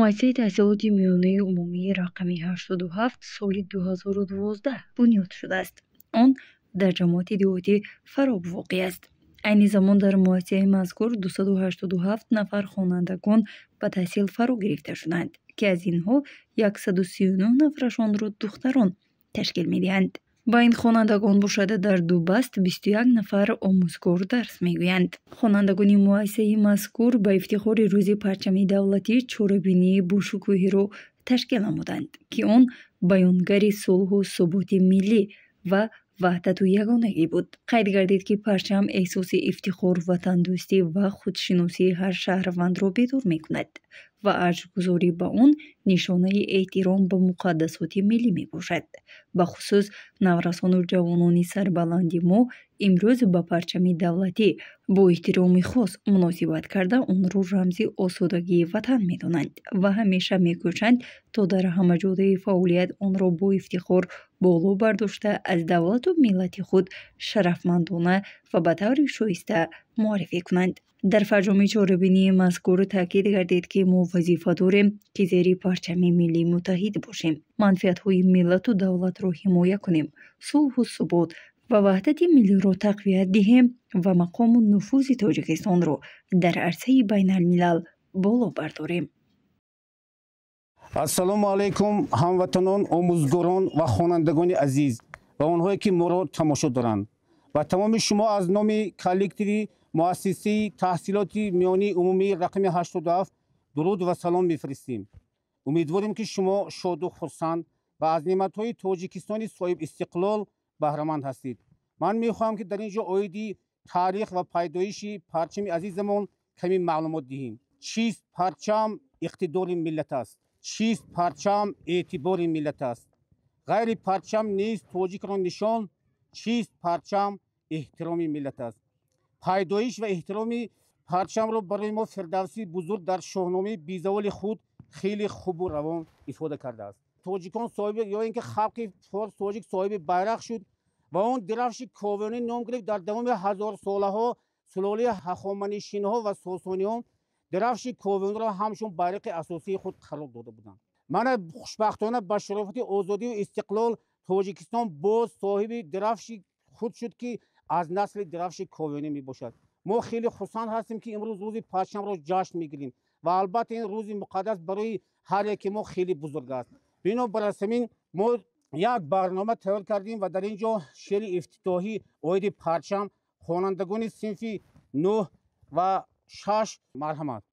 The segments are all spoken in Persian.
مؤسسه تحصیلات میانه عمومی رقمی 87 سال 2012 بنیاد شده است. آن در جامعات دهاتی فراب واقع است. عین زمان در مؤسسه مذکور 287 نفر خوانندگان به تحصیل فرا گرفته شدند که از اینها 139 نفرشان را دختران تشکیل می‌دهند. با این خوانندگان باشده در دو بست 21 نفر آموزگار درس میگویند. خوانندگان مؤسسه مذکور به افتخار روز پرچم دولتی چاره‌بینی باشکوهی را تشکیل نمودند که آن بیانگر صلح و ثبات ملی و وحدت و یگانگی بود. قید گردید که پرچم احساس افتخار، وطن دوستی و خودشناسی هر شهروند را بیدار میکند و ارزش‌گذاری به آن نشانه احترام به مقدسات ملی می باشد. به خصوص نوجوانان و جوانان سربلند ما امروز به پرچم دولتی با احترام خاص مناسبت کرده آن را رمز آسودگی وطن می دانند و همیشه می کوشند تا در همه جای فعالیت آن را با افتخار بالا برداشته از دولت و ملت خود شرفمندانه و به طور شایسته معرفی کنند. در فرجام چاره‌بینی مذکور تاکید گردید که ما وظیفه داریم که زیر پرچم ملی متحد باشیم، منفعت‌های ملت و دولت را حمایت کنیم، صلح و ثبات و وحدت ملی را تقویت دهیم و مقام و نفوذ تاجیکستان را در عرصه بین الملل بالا برداریم. السلام علیکم هموطنان، آموزگاران و خوانندگان عزیز و آنهایی که ما را تماشا دارند و تمام شما از نام کالکتیو مؤسسه تحصیلات میانی عمومی رقم 87 درود و سلام میفرستیم. امیدواریم که شما شاد و خرسند و از نعمت‌های تاجیکستان صاحب استقلال بهره‌مند هستید. من میخواهم که در اینجا آیدی تاریخ و پیدایش پرچم عزیزمان کمی معلومات دهیم. چیست پرچم؟ اقتدار ملت است. چیست پرچم؟ اعتبار ملت است. غیر پرچم نیست تاجیک را نشان. چیست پرچم؟ احترام ملت است. پیدایش و احترام پرچم را برای ما فردوسی بزرگ در شاهنامه بیزوال خود خیلی خوب و روان ifade کرده است. تاجیکان صاحب یا اینکه خلق فارس تاجیک صاحب بیرق شد و اون درفش کاویانی نام گرفت. در دوام هزار ساله ها سلاله هخامنشیان ها و ساسانیان درفش کاویانی را همشون بیرق اساسی خود قرار داده بودند. من خوشبختانه به شرافت آزادی و استقلال تاجیکستان باز صاحب درفش خود شد که از نسل درفش کاویانی می باشد. ما خیلی خوشحال هستیم که امروز روز پرچم را جشن میگیریم و البته این روز مقدس برای هر یک ما خیلی بزرگ است. بنابر همین ما یک برنامه تیار کردیم و در اینجا شعر افتتاحی عید پرچم خوانندگان صنف 9 و 6 مرحمت.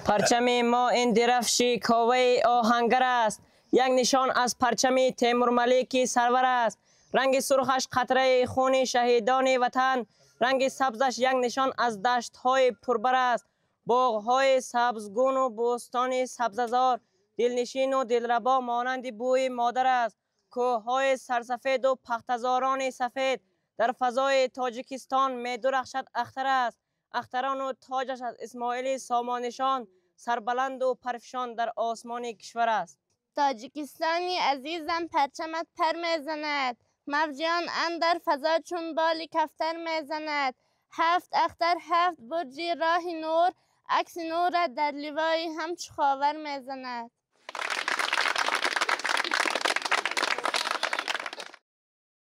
پرچم ما این درفش کاوه آهنگر است، یک نشان از پرچم تیمور ملیک سرور است. رنگ سرخش قطره خون شهیدان وطن، رنگ سبزش یک نشان از دشت های پربر است. باغ های سبزگون و بوستان سبززار، دلنشین و دلربا مانند بوی مادر است. کوه های سرسفید و پختزاران سفید، در فضای تاجیکستان می درخشد اختر است. اختران و تاجش از اسماعیل سامانشان، سربلند و پرفشان در آسمان کشور است. تاجیکستانی عزیزم پرچمت پر میزند، موجیان اندر فضا چون بال کفتر میزند. 7 اختر 7 برج راه نور، عکس نور در لیوای همچو خاور میزند.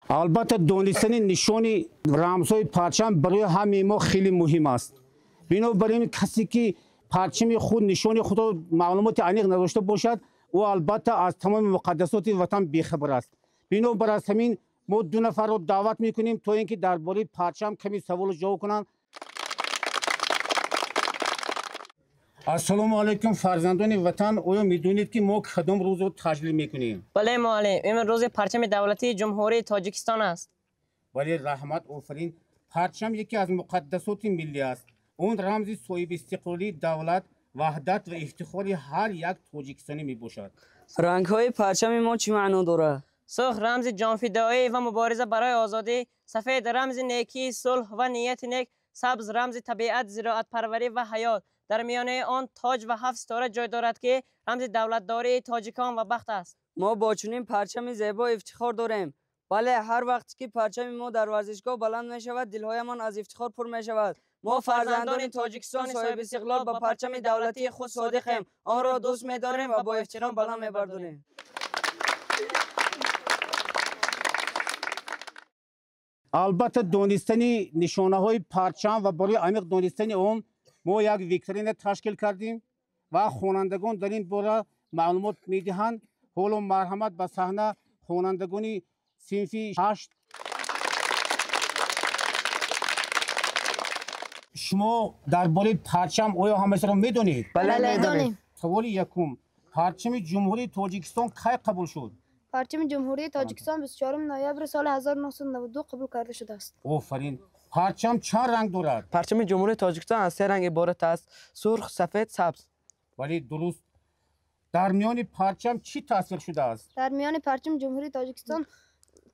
البته دانستن نشان رمزهای پرچم برای همه ما خیلی مهم است. بنابراین کسی که پرچم خود نشان خود را معلومات عمیق نداشته باشد او البته از تمام مقدسات وطن بیخبر است. بنابر همین ما 2 نفر را دعوت میکنیم تا اینکه درباره پرچم کمی سوال و جواب کنند. السلام علیکم فرزندان وطن، آیا میدونید که ما کدام روز رو تجلیل میکنیم؟ بله معلم، این روز پرچم دولتی جمهوری تاجیکستان است. ولی رحمت آفرین، پرچم یکی از مقدسات ملی است. اون رمز صاحب استقلالی دولت، وحدت و افتخار هر یک تاجیکستانی می باشد. رنگ های پرچم ما چی معنا داره؟ سرخ رمز جانفدایی و مبارزه برای آزادی، سفید رمز نیکی، صلح و نیت نیک، سبز رمز طبیعت، زراعت پروری و حیات. در میانه آن تاج و 7 ستاره جای دارد که رمز دولتداری تاجیکان و بخت است. ما با چنین پرچم زیبا افتخار داریم. بله، هر وقت که پرچم ما در ورزشگاه بلند می شود دلهایمان از افتخار پر می شود. ما فرزندان تاجیکستان صاحب استقلال با پرچم دولتی خود صادقیم. آن را دوست می‌داریم و با احترام بالا می‌برداریم. البته دانستن نشانه های پرچم و برای عمیق دانستن آن ما یک ویکتورین تشکیل کردیم و خوانندگان در این باره معلومات میدهند. حالا مرحمت به صحنه خوانندگان صنف 8. شما درباره پرچم آیا همه را میدونید؟ بله می‌دانیم. سوال یکم، پرچم جمهوری تاجیکستان کی قبول شد؟ پرچم جمهوری تاجیکستان 24 نوامبر سال 1992 قبول کرده شده است. آفرین. پرچم چند رنگ دارد؟ پرچم جمهوری تاجیکستان از 3 رنگ عبارت است: سرخ، سفید، سبز. ولی درست. در میان پرچم چی تصویر شده است؟ در میان پرچم جمهوری تاجیکستان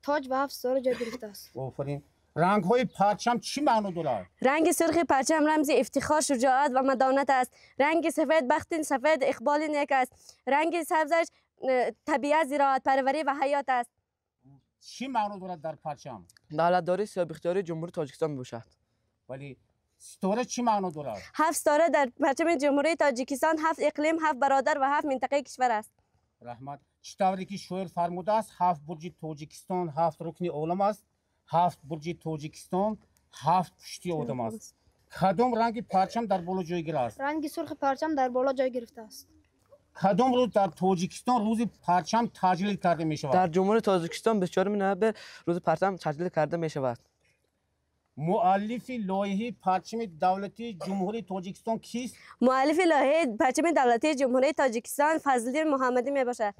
تاج و 7 ستاره جای گرفته است. آفرین. رنگ های پرچم چی معنی دارد؟ رنگ سرخ پرچم رمز افتخار، شجاعت و مدانت است. رنگ سفید بخت سفید، اقبال نیک است. رنگ سبزش طبیعت، زراعت پروری و حیات است. چی معنی دارد در پرچم؟ دولتداری سیاه اختیاری جمهوری تاجیکستان میباشد. ولی ستاره چی معنی دارد؟ 7 ستاره در پرچم جمهوری تاجیکستان 7 اقلیم، 7 برادر و 7 منطقه کشور است. رحمت. چطوری که شاعر فرموده است 7 برج تاجیکستان 7 رکن عالم است. 7 برج تاجیکستان 7 پشتی آدم است. کدام رنگ پرچم در بالا جایگیر است؟ رنگ سرخ پرچم در بالا جای گرفته است. کدام روز در تاجیکستان روز پرچم تعطیل کرده می شود؟ در جمهوری تاجیکستان 24 نوامبر روز پرچم تعطیل کرده می شود. مؤلف لایحه پرچم دولتی جمهوری تاجیکستان کیست؟ مؤلف لایحه پرچم دولتی جمهوری تاجیکستان فضلالدین محمدی می باشد.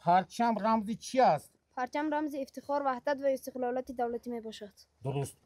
پرچم رمزی چی است؟ پرچم رمز افتخار، وحدت و استقلالات دولتی می باشد. درست.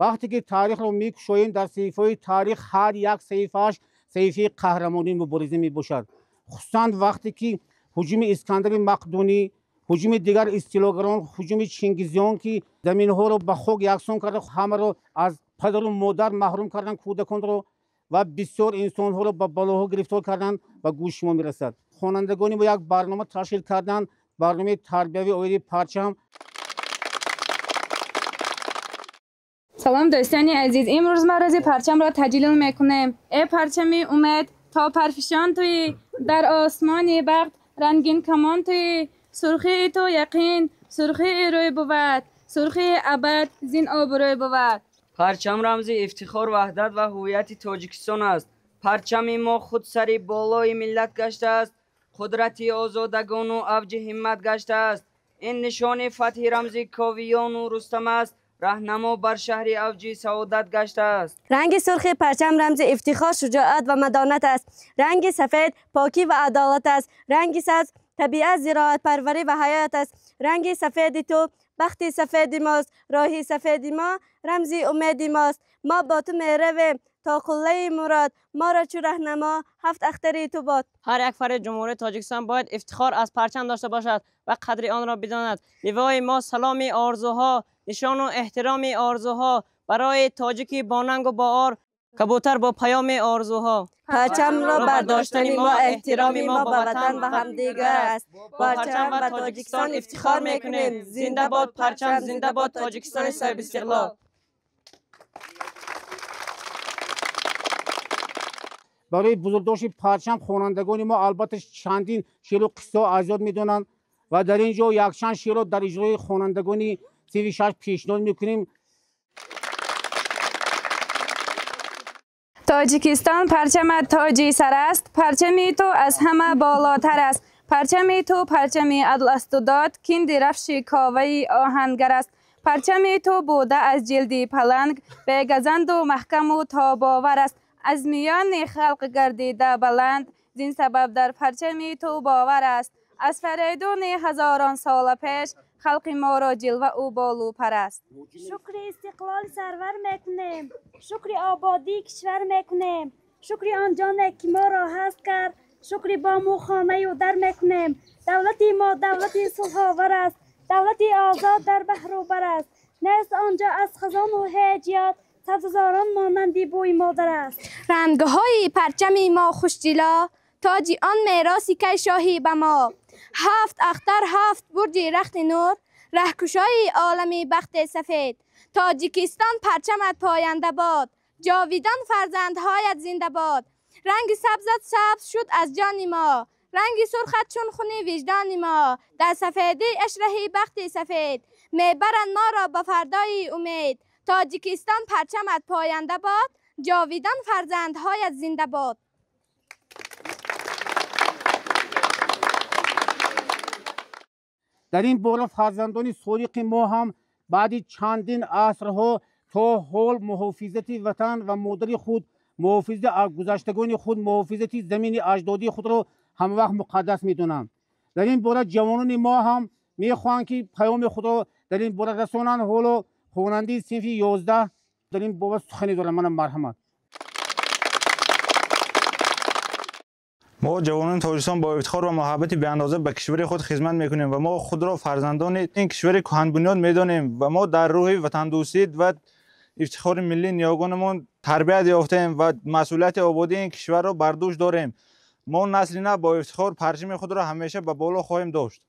وقتی که تاریخ رو می‌گشاییم در صحیفه تاریخ هر یک صحیفه‌اش صحیفه قهرمانی مبارزه میباشد. خصوصا وقتی که هجوم اسکندر مقدونی، هجوم دیگر استیلاگران، هجوم چنگیزیان که زمین‌ها رو به خاک یکسان کرده، همه رو از پدر و مادر محروم کردن، کودکان رو و بسیار انسان‌ها رو به بلاها گرفتار کردن و گوش ما میرسد. خوانندگانی با یک برنامه تشکیل کردن، برنامه تربیوی آیین پرچم. سلام دوستانی عزیز، امروز ما روز پرچم را تجلیل میکنیم. ای پرچمی امید تا پرفشان توی در آسمان بخت، رنگین کمان توی سرخی تو یقین، سرخی روی بود، سرخی ابد زین آبروی بود. پرچم رمز افتخار، وحدت و هویت تاجیکستان است. پرچم ما خود سری بالای ملت گشته است، قدرت آزادگان و اوج همت گشته است. این نشان فتح رمز کاویان و رستم است، راهنما بر شهر اوج سعادت گشته است. رنگ سرخ پرچم رمز افتخار، شجاعت و مدانت است. رنگ سفید پاکی و عدالت است. رنگ سبز طبیعت، زراعت پروری و حیات است. رنگ سفید تو بخت سفید ماست، راهی سفید ما رمز امید ماست. ما با تو میرویم تا قله مراد، ما را چو راهنما هفت اختری تو باد. هر یک فرد جمهوری تاجیکستان باید افتخار از پرچم داشته باشد و قدر آن را بداند. لوای ما سلام آرزوها، نشان و احترام آرزوها برای تاجیکی با ننگ و با آر، کبوتر با پیام آرزوها. پرچم را برداشتن ما احترام ما با وطن و همدیگر است. پرچم و تاجیکستان افتخار میکنیم. زنده باد پرچم، زنده باد تاجیکستان صاحب استقلال. برای بزرگداشت پرچم خوانندگان ما البته چندین شعر و قصه از یاد میدونن و در اینجا یک چند شعر را در اجرای خوانندگان 36 پیشنهاد میکنیم. تاجیکستان پرچم تاجی سر است، پرچمی تو از همه بالاتر است. پرچمی تو پرچمی عدل است و داد، کین درفش کاوه آهنگر است. پرچمی تو بوده از جلدی پلنگ، بگزند و محکم و تاباور است. از میان خلق گردیده بلند، زین سبب در پرچمی تو باور است. از فریدون هزاران سال پیش، خلق ما را جلوه و بالو پر است. شکر استقلال سرور میکنیم، شکر آبادی کشور میکنیم، شکر آن جان که ما را هست کرد، شکر بام و خانه و در میکنیم. دولتی ما دولتی صلح‌آور است، دولتی آزاد در بحر و بر است. نیست آنجا از خزان و هجیات، سبززاران مانندی بوی مادر است. رنگهای پرچم ما خوشدلا، تاج آن میراثی که شاهی به ما. هفت اختر هفت برج رخت نور، رهکشای عالمی بخت سفید. تاجیکستان پرچمت پاینده باد، جاویدان فرزندهایت زنده باد. رنگ سبزت سبز شد از جان ما، رنگ سرخت چون خون وجدان ما. در سفیدی اشرهی بخت سفید، میبرند ما را به فردای امید. تاجیکستان پرچمت پاینده باد، جاویدان فرزندهایت زنده باد. در این باره فرزندان صادق ما هم بعد چندین عصرها تا حال محافظت وطن و مادر خود، محافظت از گذشتگان خود، محافظت زمین اجدادی خود را همه وقت مقدس میدونند. در این باره جوانان ما هم میخواهند که پیام خود را در این باره رسانند. حالا خواننده صنف 11 در این باره سخنی دارم. من مرحمت. ما جوانان تاجیکستان با افتخار و محبت بی‌اندازه به کشور خود خدمت میکنیم و ما خود را فرزندان این کشور کهن بنیاد میدانیم و ما در روح وطن دوستی و افتخار ملی نیاگانمان تربیت یافتیم و مسئولیت آبادی این کشور را بر دوش داریم. ما نسل نه با افتخار پرچم خود را همیشه به بالا خواهیم داشت.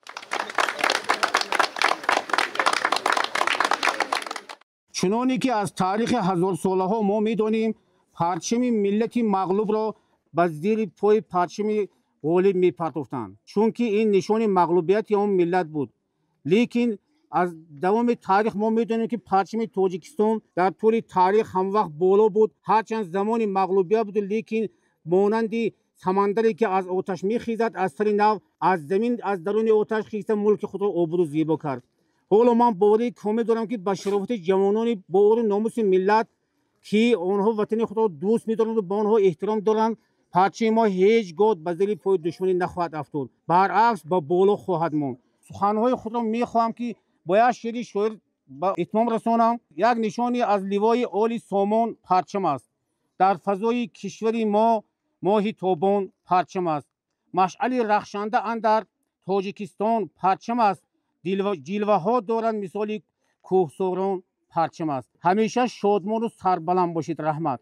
چنانی که از تاریخ هزار ساله ها ما میدانیم، پرچم ملت مغلوب را به زیر پای پرچم غالب میپرتافتند، چون که این نشان مغلوبیت اون ملت بود. لیکن از دوام تاریخ ما میدونیم که پرچم تاجیکستان در طول تاریخ هم وقت بالا بود، هرچند زمان مغلوبیت بود، لیکن مانند سمندری که از آتش میخیزد، از سر نو از زمین از درون آتش خیزد ملک خود را آباد و زیبا کرد. حالا من باوری کامل دارم که به شرافت جوانان با اور ناموس ملت که آنها وطن خود را دوست می‌دارند و به آنها احترام دارند، پرچم ما هیچگاه به زیر پای دشمنی نخواهد افتاد، برعکس به بالا خواهد ماند. سخنهای خود را میخواهم که باید شعر شاعر با اتمام رسانم. یک نشانی از لیوای اولی سامان پرچم است. در فضای کشوری ما ماهی تابان پرچم است. مشعل رخشنده اندر تاجیکستان پرچم است. جلوه ها دارند مثال کوهساران پرچم است. همیشه شادمان و سربلند باشید. رحمت.